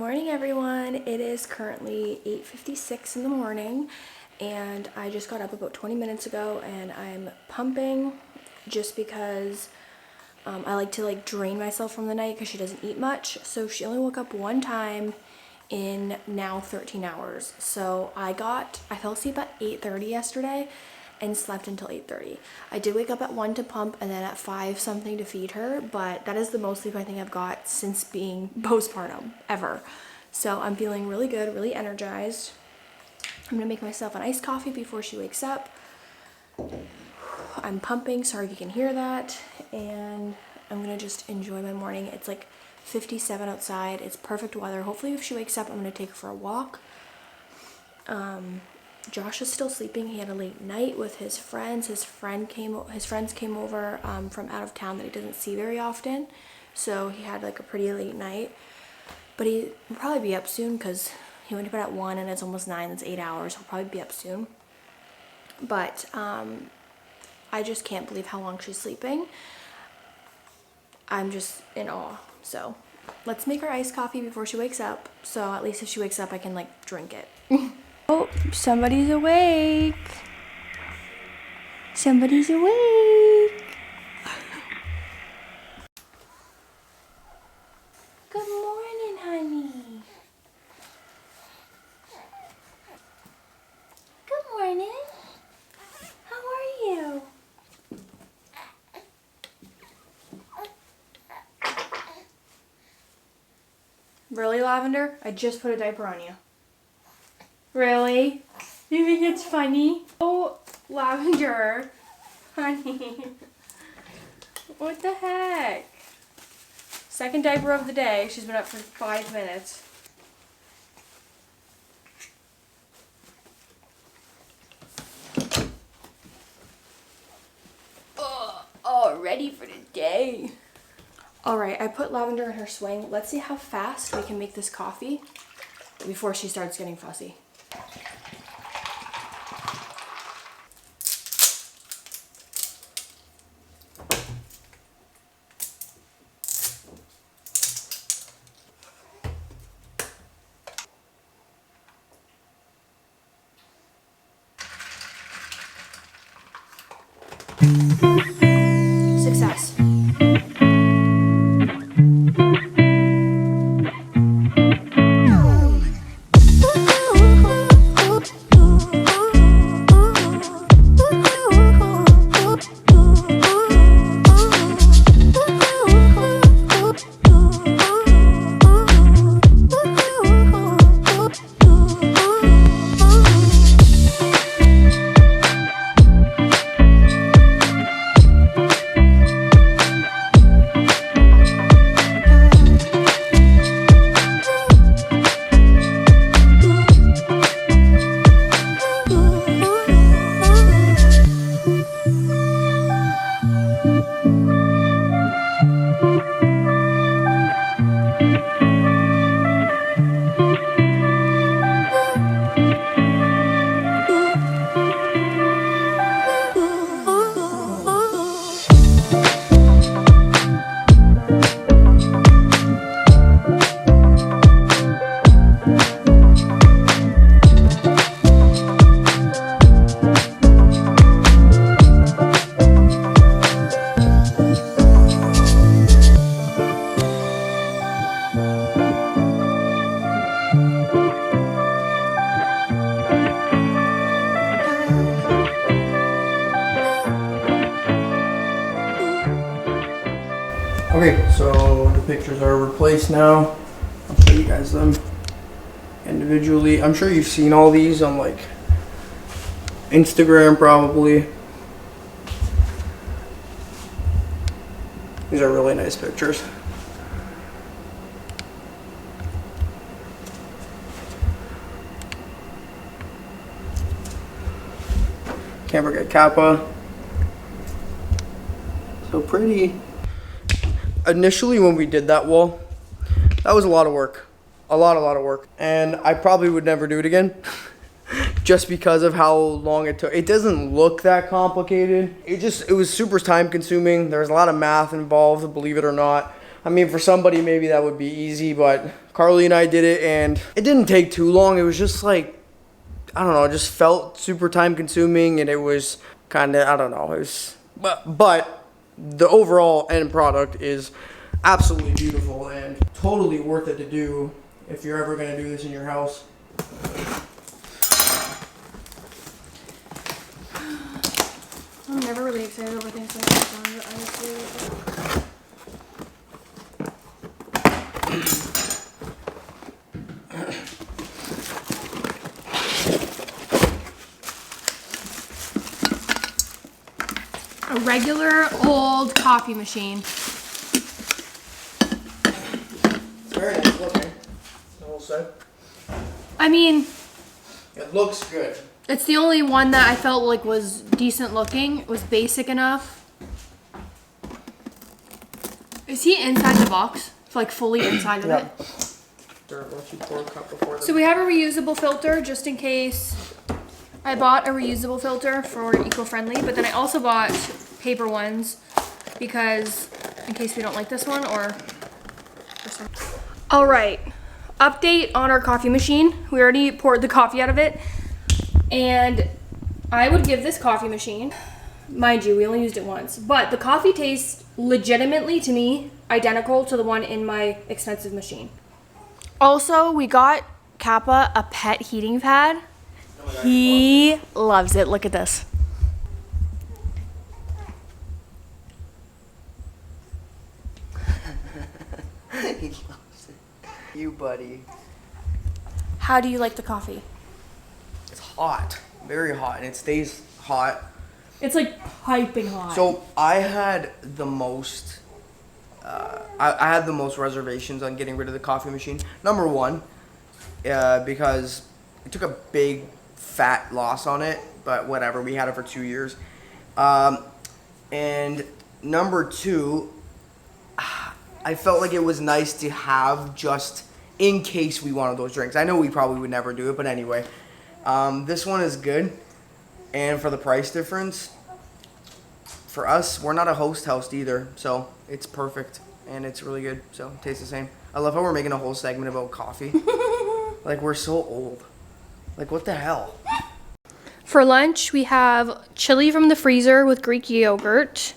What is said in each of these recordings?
morning, everyone. It is currently 8:56 in the morning and I just got up about 20 minutes ago and I'm pumping just because I like to drain myself from the night because she doesn't eat much. So she only woke up one time in now 13 hours. So I fell asleep at 8:30 yesterday and slept until 8:30. I did wake up at 1 to pump and then at 5 something to feed her, but that is the most sleep I think I've got since being postpartum ever. So I'm feeling really good, really energized. I'm gonna make myself an iced coffee before she wakes up. I'm pumping, sorry if you can hear that, and I'm gonna just enjoy my morning. It's like 57 outside, it's perfect weather. Hopefully if she wakes up, I'm gonna take her for a walk. Josh is still sleeping. He had a late night with his friends. His friends came over from out of town that he doesn't see very often. So he had like a pretty late night. But he will probably be up soon because he went to bed at 1 and it's almost 9. That's 8 hours. He'll probably be up soon. But I just can't believe how long she's sleeping. I'm just in awe. So let's make her iced coffee before she wakes up. So at least if she wakes up, I can drink it. Oh, somebody's awake. Somebody's awake. Good morning, honey. Good morning. How are you? Really, Lavender? I just put a diaper on you. Really? You think it's funny? Oh, Lavender. Honey. What the heck? Second diaper of the day. She's been up for 5 minutes. Oh, ready for the day. Alright, I put Lavender in her swing. Let's see how fast we can make this coffee before she starts getting fussy. Success. Okay, so the pictures are replaced now. I'll show you guys them individually. I'm sure you've seen all these on Instagram probably. These are really nice pictures. Can't forget Kappa. So pretty. Initially when we did that wall, that was a lot of work. A lot of work. And I probably would never do it again. Just because of how long it took. It doesn't look that complicated. It was super time consuming. There was a lot of math involved, believe it or not. I mean, for somebody, maybe that would be easy, but Karlee and I did it, and it didn't take too long. It was just like, I don't know, it just felt super time consuming, and it was kind of, I don't know, it was, but the overall end product is absolutely beautiful and totally worth it to do if you're ever going to do this in your house. I'm never really excited over things like this one, but honestly. A regular old coffee machine. It's very nice looking, I will say. I mean, It looks good. it's the only one that I felt like was decent looking. It was basic enough. Is he inside the box? Like fully inside of it? So we have a reusable filter just in case. I bought a reusable filter for eco-friendly, but then I also bought paper ones because in case we don't like this one or something. All right, update on our coffee machine. We already poured the coffee out of it, and I would give this coffee machine, mind you, we only used it once, but the coffee tastes legitimately to me identical to the one in my expensive machine. Also, we got Kappa a pet heating pad. He loves it. Look at this. He loves it. You, buddy. How do you like the coffee? It's hot, very hot, and it stays hot. It's like piping hot. So I had the most, I had the most reservations on getting rid of the coffee machine. Number one, because it took a big fat loss on it, but whatever, we had it for 2 years. And number two, I felt like it was nice to have just in case we wanted those drinks. I know we probably would never do it, but anyway. This one is good, and for the price difference, for us, we're not a host either, so it's perfect, and it's really good, so it tastes the same. I love how we're making a whole segment about coffee. Like, we're so old. Like, what the hell? For lunch, we have chili from the freezer with Greek yogurt.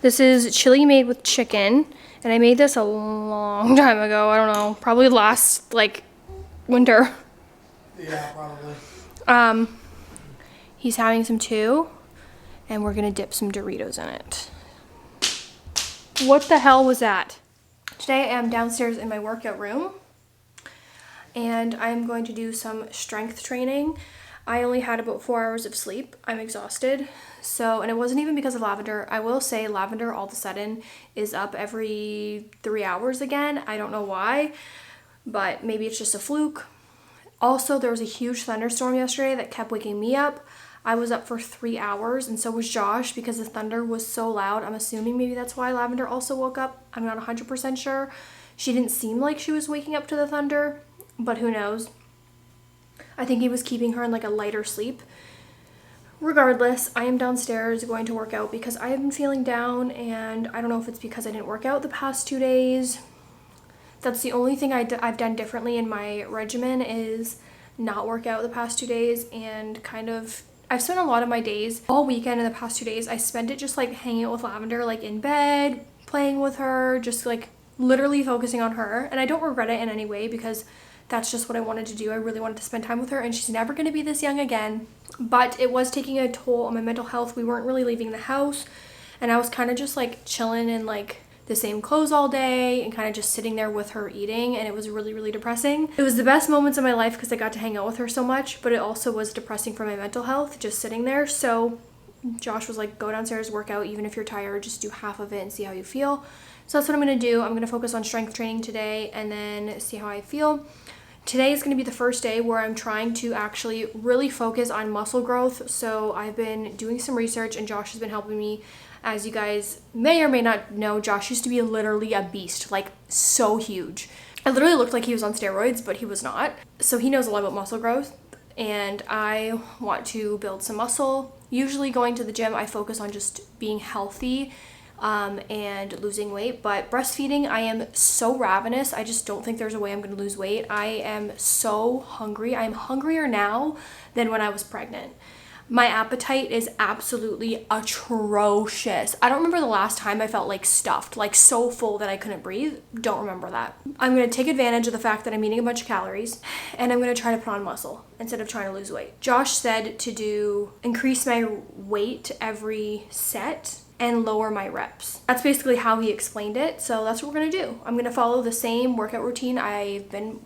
This is chili made with chicken, and I made this a long time ago. I don't know, probably last, like, winter. Yeah, probably. He's having some too, and we're gonna dip some Doritos in it. What the hell was that? Today I am downstairs in my workout room, and I'm going to do some strength training. I only had about 4 hours of sleep. I'm exhausted. So, and it wasn't even because of lavender. I will say lavender all of a sudden is up every 3 hours again. I don't know why, but maybe it's just a fluke. Also, there was a huge thunderstorm yesterday that kept waking me up. I was up for 3 hours, and so was Josh because the thunder was so loud. I'm assuming maybe that's why Lavender also woke up. I'm not 100% sure. She didn't seem like she was waking up to the thunder, but who knows. I think he was keeping her in like a lighter sleep. Regardless, I am downstairs going to work out because I have been feeling down, and I don't know if it's because I didn't work out the past 2 days. That's the only thing I've done differently in my regimen is not work out the past 2 days, and kind of I've spent a lot of my days all weekend in the past 2 days. I spent it just like hanging out with Lavender, like in bed, playing with her, just like literally focusing on her. And I don't regret it in any way because that's just what I wanted to do. I really wanted to spend time with her, and she's never going to be this young again. But it was taking a toll on my mental health. We weren't really leaving the house, and I was kind of just like chilling in like the same clothes all day and kind of just sitting there with her eating, and it was really, really depressing. It was the best moments of my life because I got to hang out with her so much, but it also was depressing for my mental health just sitting there. So Josh was like, go downstairs, work out, even if you're tired, just do half of it and see how you feel. So that's what I'm going to do. I'm going to focus on strength training today and then see how I feel. Today is going to be the first day where I'm trying to actually really focus on muscle growth. So I've been doing some research, and Josh has been helping me. As you guys may or may not know, Josh used to be literally a beast, like so huge. I literally looked like he was on steroids, but he was not. So he knows a lot about muscle growth, and I want to build some muscle. Usually going to the gym, I focus on just being healthy. and losing weight. But breastfeeding, I am so ravenous. I just don't think there's a way I'm going to lose weight. I am so hungry. I'm hungrier now than when I was pregnant. My appetite is absolutely atrocious. I don't remember the last time I felt like stuffed, like so full that I couldn't breathe. Don't remember that. I'm gonna take advantage of the fact that I'm eating a bunch of calories, and I'm gonna try to put on muscle instead of trying to lose weight. Josh said to increase my weight every set and lower my reps. That's basically how he explained it, so that's what we're gonna do. I'm gonna follow the same workout routine I've been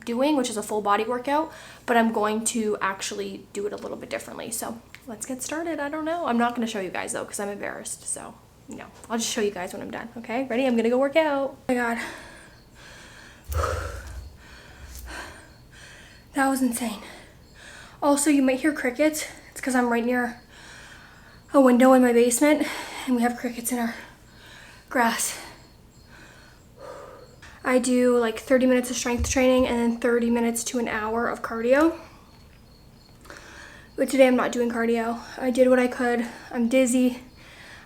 doing, which is a full body workout, but I'm going to actually do it a little bit differently. So let's get started. I don't know. I'm not going to show you guys though because I'm embarrassed. So, you know, I'll just show you guys when I'm done. Okay, ready? I'm going to go work out. Oh my God. That was insane. Also, you might hear crickets. It's because I'm right near a window in my basement and we have crickets in our grass. I do like 30 minutes of strength training and then 30 minutes to an hour of cardio. But today I'm not doing cardio. I did what I could. I'm dizzy.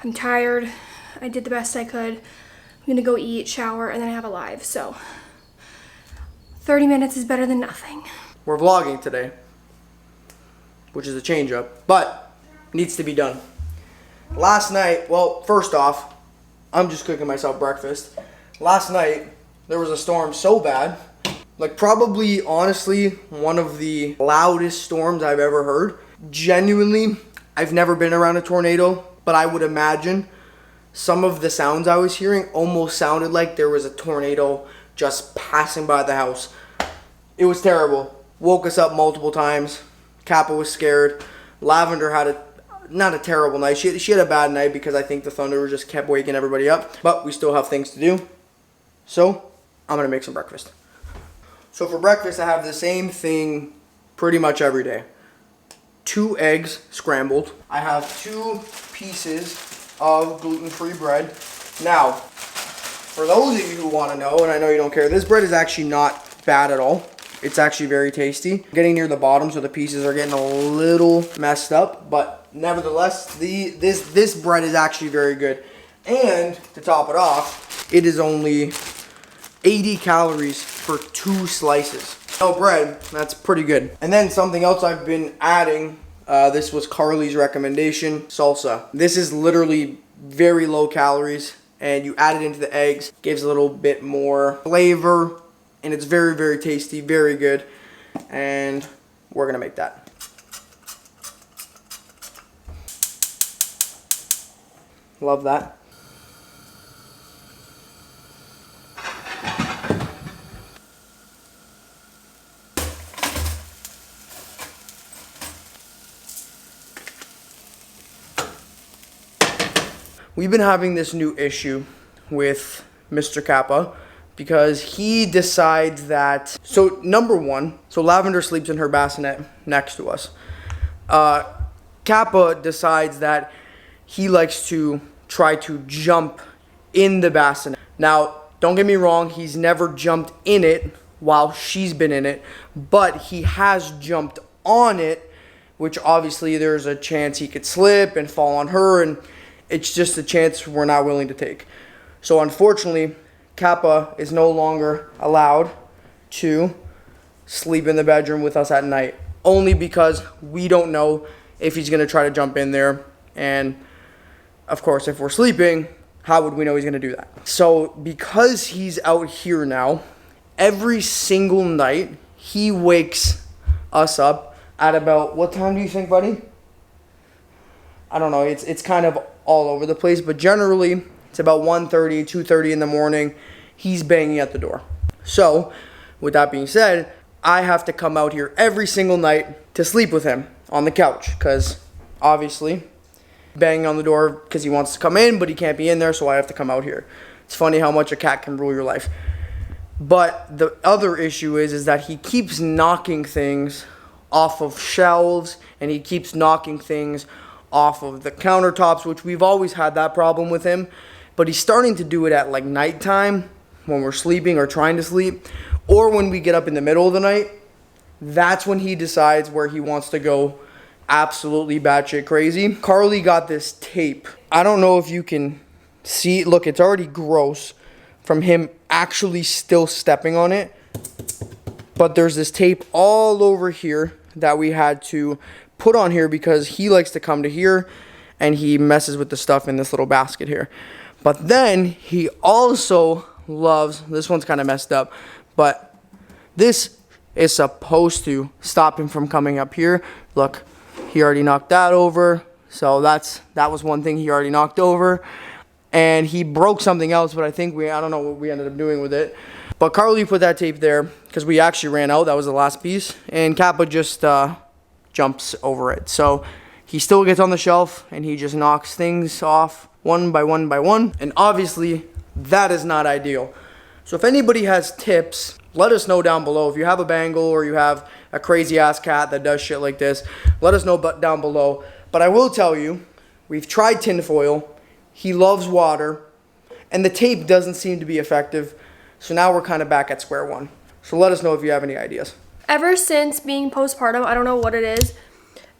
I'm tired. I did the best I could. I'm gonna go eat, shower, and then I have a live. So 30 minutes is better than nothing. We're vlogging today, which is a change up, but needs to be done. Last night, well, first off, I'm just cooking myself breakfast. Last night, there was a storm so bad, like probably honestly one of the loudest storms I've ever heard. Genuinely, I've never been around a tornado, but I would imagine some of the sounds I was hearing almost sounded like there was a tornado just passing by the house. It was terrible. Woke us up multiple times. Kappa was scared. Lavender had not a terrible night. She had a bad night because I think the thunder just kept waking everybody up, but we still have things to do. So I'm gonna make some breakfast. So for breakfast, I have the same thing pretty much every day. 2 eggs scrambled. I have 2 pieces of gluten-free bread. Now, for those of you who wanna know, and I know you don't care, this bread is actually not bad at all. It's actually very tasty. Getting near the bottom, so the pieces are getting a little messed up, but nevertheless, this bread is actually very good. And to top it off, it is only 80 calories for 2 slices. No bread, that's pretty good. And then something else I've been adding, this was Karlee's recommendation, salsa. This is literally very low calories, and you add it into the eggs, gives a little bit more flavor, and it's very, very tasty, very good. And we're gonna make that. Love that. We've been having this new issue with Mr. Kappa because he decides that, so number one, so Lavender sleeps in her bassinet next to us. Kappa decides that he likes to try to jump in the bassinet. Now, don't get me wrong, he's never jumped in it while she's been in it, but he has jumped on it, which obviously there's a chance he could slip and fall on her, and it's just a chance we're not willing to take. So unfortunately, Kappa is no longer allowed to sleep in the bedroom with us at night, only because we don't know if he's gonna try to jump in there. And of course, if we're sleeping, how would we know he's gonna do that? So because he's out here now, every single night, he wakes us up at about, what time do you think, buddy? I don't know, it's kind of all over the place, but generally it's about 1:30, 2:30 in the morning. He's banging at the door. So with that being said, I have to come out here every single night to sleep with him on the couch, because obviously banging on the door because he wants to come in, but he can't be in there, so I have to come out here. It's funny how much a cat can rule your life. But the other issue is that he keeps knocking things off of shelves, and he keeps knocking things off of the countertops, which we've always had that problem with him. But he's starting to do it at like nighttime when we're sleeping or trying to sleep, or when we get up in the middle of the night. That's when he decides where he wants to go absolutely batshit crazy. Karlee got this tape. I don't know if you can See, look, it's already gross from him actually still stepping on it. But there's this tape all over here that we had to put on here because he likes to come to here and he messes with the stuff in this little basket here. But then he also loves, this one's kind of messed up, but this is supposed to stop him from coming up here. Look, he already knocked that over. So that was one thing he already knocked over. And he broke something else, but I don't know what we ended up doing with it. But Karlee put that tape there because we actually ran out. That was the last piece. And Kappa just jumps over it. So he still gets on the shelf and he just knocks things off one by one by one. And obviously, that is not ideal. So if anybody has tips, let us know down below. If you have a bangle or you have a crazy ass cat that does shit like this, let us know down below. But I will tell you, we've tried tinfoil. He loves water. And the tape doesn't seem to be effective. So now we're kind of back at square one. So let us know if you have any ideas. Ever since being postpartum, I don't know what it is,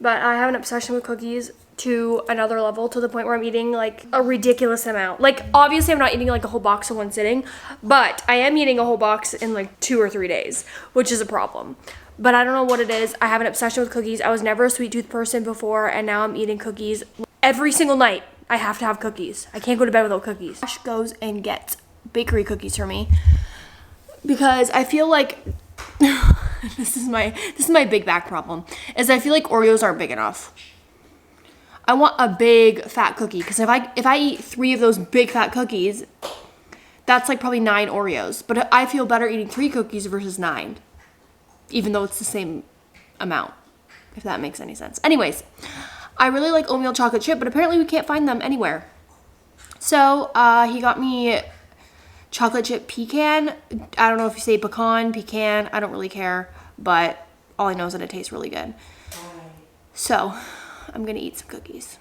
but I have an obsession with cookies to another level, to the point where I'm eating like a ridiculous amount. Like, obviously I'm not eating like a whole box in one sitting, but I am eating a whole box in like 2 or 3 days, which is a problem. But I don't know what it is. I have an obsession with cookies. I was never a sweet tooth person before, and now I'm eating cookies every single night. I have to have cookies. I can't go to bed without cookies. Ash goes and gets bakery cookies for me because I feel like this is my big back problem, is I feel like Oreos aren't big enough. I want a big fat cookie, because if I eat 3 of those big fat cookies, that's like probably 9 Oreos. But I feel better eating 3 cookies versus 9, even though it's the same amount, if that makes any sense. Anyways, I really like oatmeal chocolate chip, but apparently we can't find them anywhere. So he got me chocolate chip pecan. I don't know if you say pecan, I don't really care, but all I know is that it tastes really good. So I'm gonna eat some cookies.